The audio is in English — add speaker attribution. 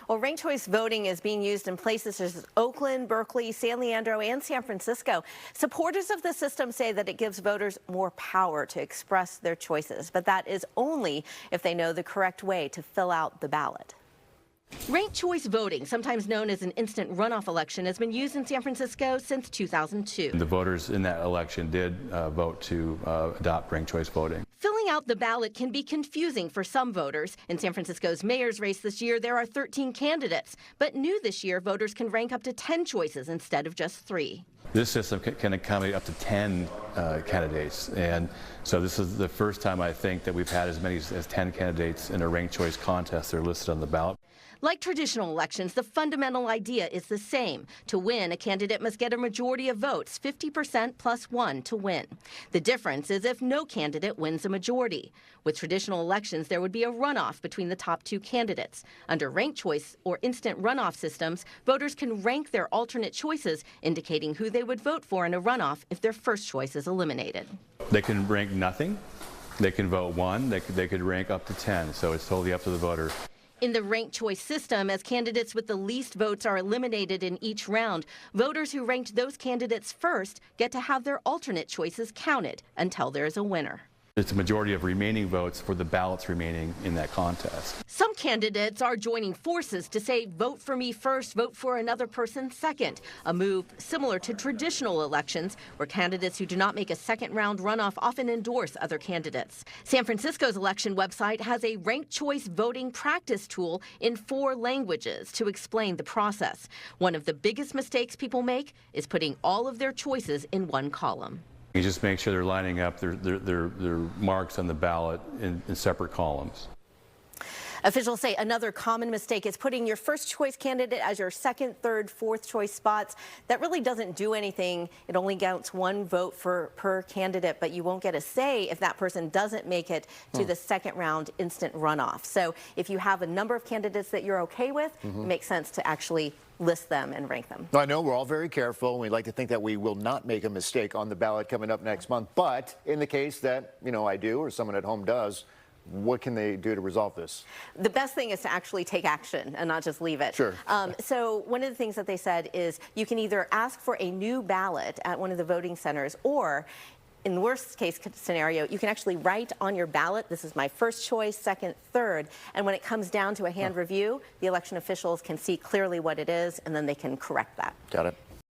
Speaker 1: Well, ranked choice voting is being used in places such as Oakland, Berkeley, San Leandro, and San Francisco. Supporters of the system say that it gives voters more power to express their choices, but that is only if they know the correct way to fill out the ballot. Ranked choice voting, sometimes known as an instant runoff election, has been used in San Francisco since 2002.
Speaker 2: The voters in that election did vote to adopt ranked choice voting.
Speaker 1: Filling out the ballot can be confusing for some voters. In San Francisco's mayor's race this year, there are 13 candidates. But new this year, voters can rank up to 10 choices instead of just 3.
Speaker 2: This system can accommodate up to 10 candidates. And so this is the first time, I think, that we've had as many as 10 candidates in a ranked choice contest that are listed on the ballot.
Speaker 1: Like traditional elections, the fundamental idea is the same. To win, a candidate must get a majority of votes, 50% plus 1 to win. The difference is if no candidate wins a majority. With traditional elections, there would be a runoff between the top 2 candidates. Under ranked choice or instant runoff systems, voters can rank their alternate choices, indicating who they would vote for in a runoff if their first choice is eliminated.
Speaker 2: They can rank nothing. They can vote 1. They could rank up to 10. So it's totally up to the voter.
Speaker 1: In the ranked choice system, as candidates with the least votes are eliminated in each round, voters who ranked those candidates first get to have their alternate choices counted until there is a winner.
Speaker 2: It's a majority of remaining votes for the ballots remaining in that contest.
Speaker 1: Some candidates are joining forces to say, vote for me first, vote for another person second, a move similar to traditional elections where candidates who do not make a second-round runoff often endorse other candidates. San Francisco's election website has a ranked choice voting practice tool in 4 languages to explain the process. One of the biggest mistakes people make is putting all of their choices in one column.
Speaker 2: You just make sure they're lining up their marks on the ballot in separate columns.
Speaker 1: Officials say another common mistake is putting your first choice candidate as your second, third, fourth choice spots. That really doesn't do anything. It only counts 1 vote per candidate, but you won't get a say if that person doesn't make it to the second round instant runoff. So if you have a number of candidates that you're okay with, it makes sense to actually list them and rank them.
Speaker 3: I know we're all very careful, and we like to think that we will not make a mistake on the ballot coming up next month. But in the case that, I do or someone at home does, what can they do to resolve this?
Speaker 1: The best thing is to actually take action and not just leave it.
Speaker 3: Sure.
Speaker 1: So one of the things that they said is you can either ask for a new ballot at one of the voting centers, or in the worst case scenario, you can actually write on your ballot, this is my first choice, second, third, and when it comes down to a hand review, the election officials can see clearly what it is, and then they can correct that.
Speaker 3: Got it.